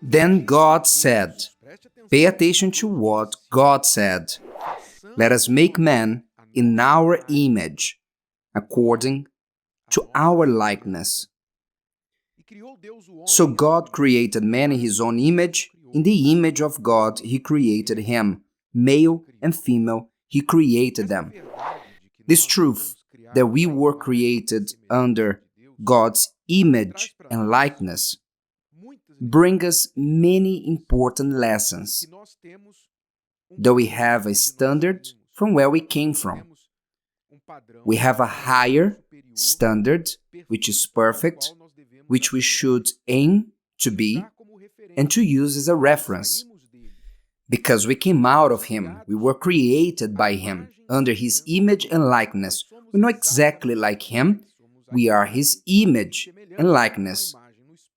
Then God said, pay attention to what God said. Let us make man in our image, according to our likeness. So God created man in his own image. In the image of God, he created him. Male and female, he created them. This truth that we were created under God's image and likeness brings us many important lessons. That we have a standard from where we came from. We have a higher standard, which is perfect, which we should aim to be and to use as a reference. Because we came out of Him, we were created by Him, under His image and likeness. We're not exactly like Him, we are His image and likeness.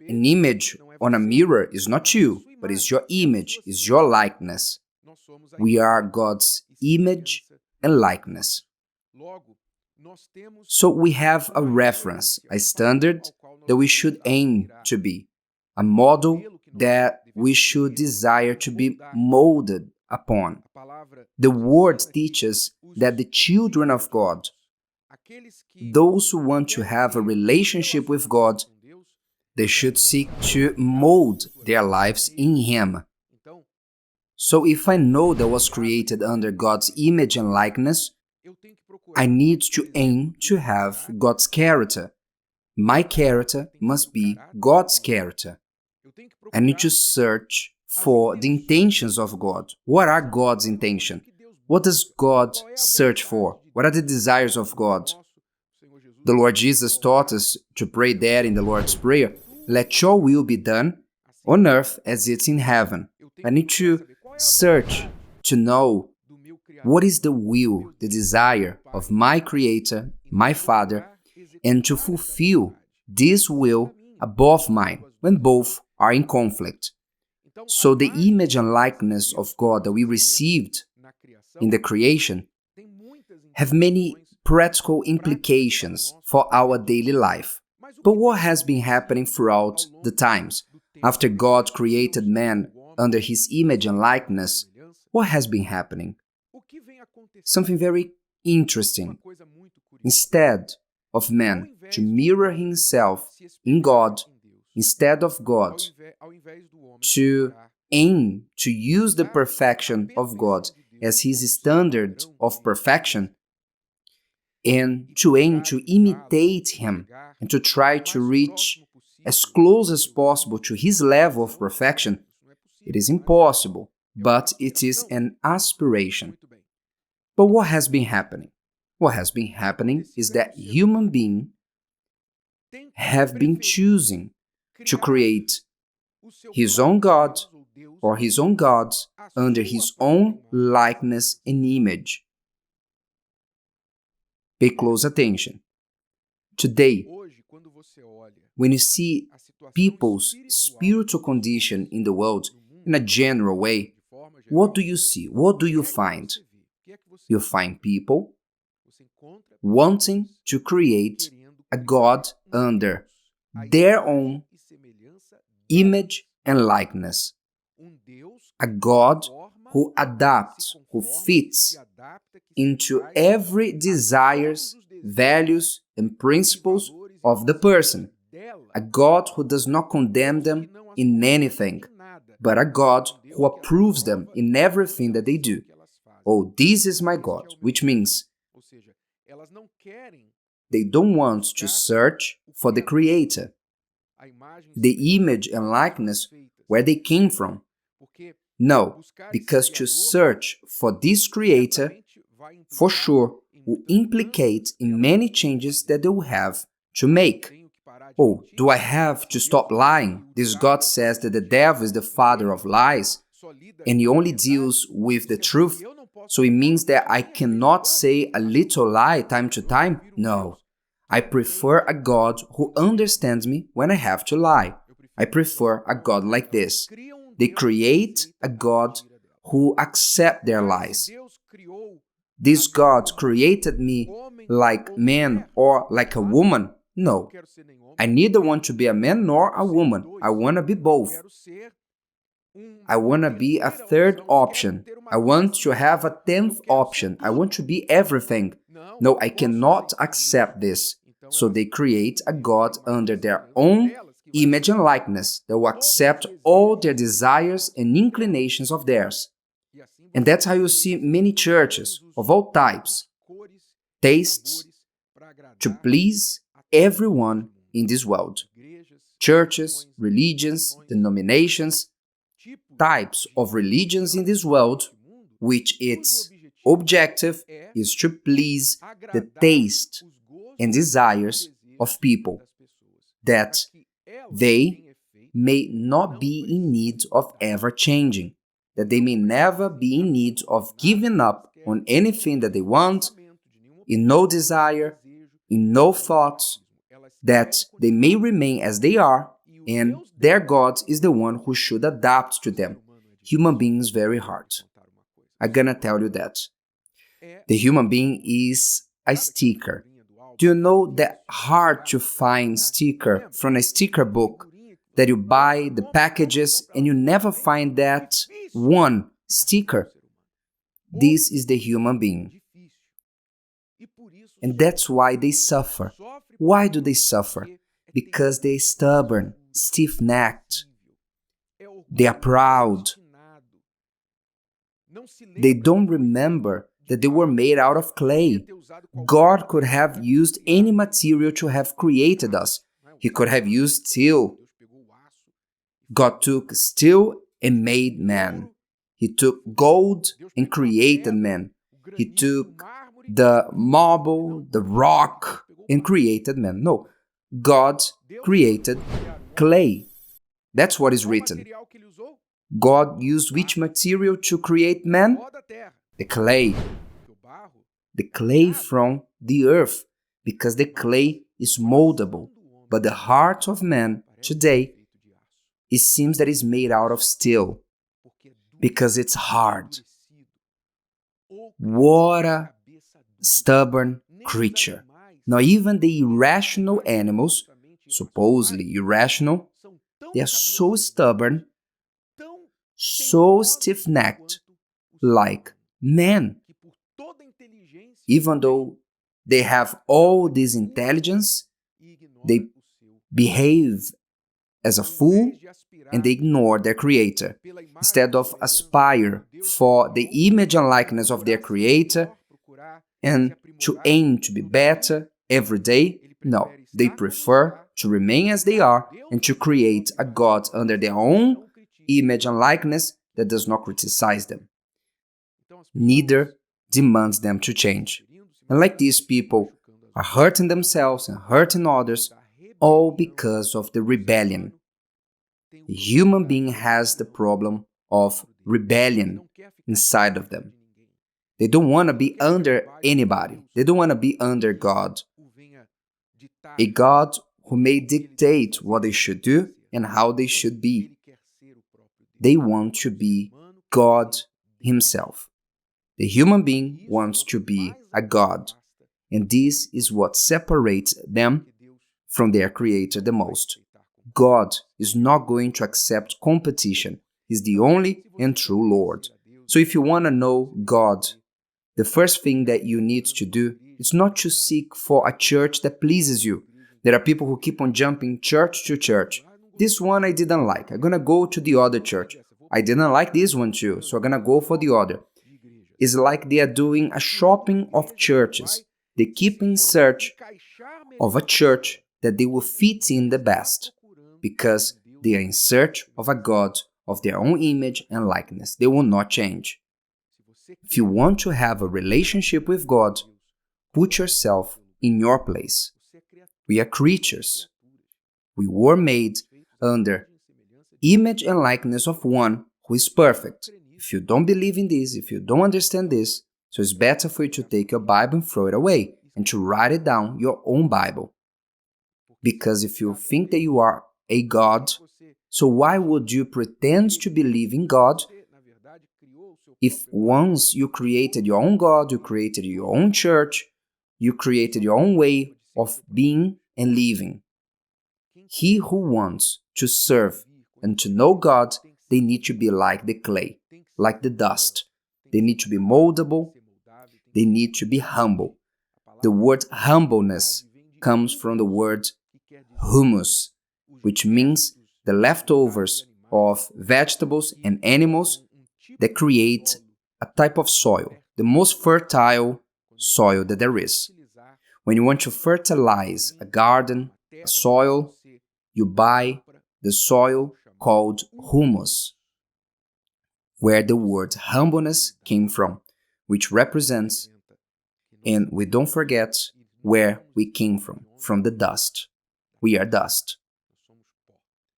An image on a mirror is not you, but is your image, is your likeness. We are God's image and likeness. So we have a reference, a standard that we should aim to be, a model that we should desire to be molded upon. The Word teaches that the children of God, those who want to have a relationship with God, they should seek to mold their lives in Him. So if I know that I was created under God's image and likeness, I need to aim to have God's character. My character must be God's character. I need to search for the intentions of God. What are God's intentions? What does God search for? What are the desires of God? The Lord Jesus taught us to pray that in the Lord's Prayer. Let your will be done on earth as it's in heaven. I need to search to know what is the will, the desire of my Creator, my Father, and to fulfill this will above mine when both are in conflict. So the image and likeness of God that we received in the creation have many practical implications for our daily life. But what has been happening throughout the times? After God created man under His image and likeness, what has been happening? Something very interesting. Instead of man to mirror himself in God, instead of God to aim to use the perfection of God as his standard of perfection, and to aim to imitate Him and to try to reach as close as possible to His level of perfection, it is impossible, but it is an aspiration. But what has been happening? What has been happening is that human beings have been choosing to create his own God or his own gods under his own likeness and image. Pay close attention. Today, when you see people's spiritual condition in the world in a general way, what do you see? What do you find? You find people wanting to create a God under their own image and likeness. A God who adapts, who fits into every desires, values, and principles of the person. A God who does not condemn them in anything, but a God who approves them in everything that they do. Oh, this is my God, which means they don't want to search for the Creator, the image and likeness where they came from. No, because to search for this Creator, for sure, will implicate in many changes that they will have to make. Oh, do I have to stop lying? This God says that the devil is the father of lies, and he only deals with the truth. So it means that I cannot say a little lie time to time? No. I prefer a God who understands me when I have to lie. I prefer a God like this. They create a God who accepts their lies. This God created me like man or like a woman? No. I neither want to be a man nor a woman. I want to be both. I want to be a third option. I want to have a 10th option. I want to be everything. No, I cannot accept this. So they create a God under their own image and likeness that will accept all their desires and inclinations of theirs. And that's how you see many churches of all types, tastes, to please everyone in this world. Churches, religions, denominations, types of religions in this world, which its objective is to please the taste and desires of people, that they may not be in need of ever changing, that they may never be in need of giving up on anything that they want, in no desire, in no thoughts, that they may remain as they are, and their God is the one who should adapt to them. Human being is very hard. I'm gonna tell you that. The human being is a sticker. Do you know that hard to find sticker from a sticker book that you buy the packages and you never find that one sticker? This is the human being. And that's why they suffer. Why do they suffer? Because they're stubborn, stiff-necked. They are proud. They don't remember that they were made out of clay. God could have used any material to have created us. He could have used steel. God took steel and made man. He took gold and created man. He took the marble, the rock, and created man. No, God created clay. That's what is written. God used which material to create man? The clay. The clay from the earth, because the clay is moldable. But the heart of man today, it seems that it's made out of steel, because it's hard. What a stubborn creature. Now even the irrational animals, supposedly irrational, they are so stubborn, so stiff-necked, like men. Even though they have all this intelligence, they behave as a fool and they ignore their creator. Instead of aspire for the image and likeness of their creator and to aim to be better every day, no, they prefer to remain as they are and to create a God under their own image and likeness that does not criticize them, neither demands them to change. And like these people are hurting themselves and hurting others, all because of the rebellion. The human being has the problem of rebellion inside of them. They don't want to be under anybody. They don't want to be under God. A God who may dictate what they should do and how they should be. They want to be God Himself. The human being wants to be a God, and this is what separates them from their Creator the most. God is not going to accept competition. He's the only and true Lord. So if you want to know God, the first thing that you need to do is not to seek for a church that pleases you. There are people who keep on jumping church to church. This one I didn't like. I'm going to go to the other church. I didn't like this one too, so I'm going to go for the other. It's like they are doing a shopping of churches. They keep in search of a church that they will fit in the best, because they are in search of a God of their own image and likeness. They will not change. If you want to have a relationship with God, put yourself in your place. We are creatures. We were made under image and likeness of one who is perfect. If you don't believe in this, if you don't understand this, so it's better for you to take your Bible and throw it away and to write it down, your own Bible. Because if you think that you are a God, so why would you pretend to believe in God if once you created your own God, you created your own church, you created your own way of being and living? He who wants to serve and to know God they need to be like the clay, like the dust. They need to be moldable. They need to be humble. The word humbleness comes from the word humus, which means the leftovers of vegetables and animals that create a type of soil, the most fertile soil that there is. When you want to fertilize a garden, a soil, you buy the soil called humus, where the word humbleness came from, which represents, and we don't forget where we came from the dust. We are dust.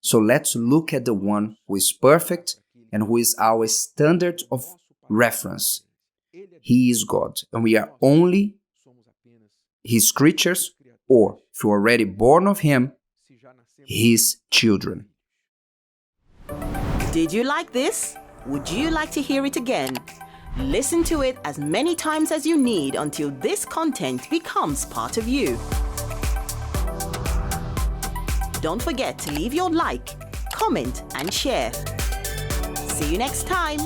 So let's look at the one who is perfect and who is our standard of reference. He is God, and we are only His creatures, or if you are already born of Him, His children. Did you like this? Would you like to hear it again? Listen to it as many times as you need until this content becomes part of you. Don't forget to leave your like, comment, and share. See you next time.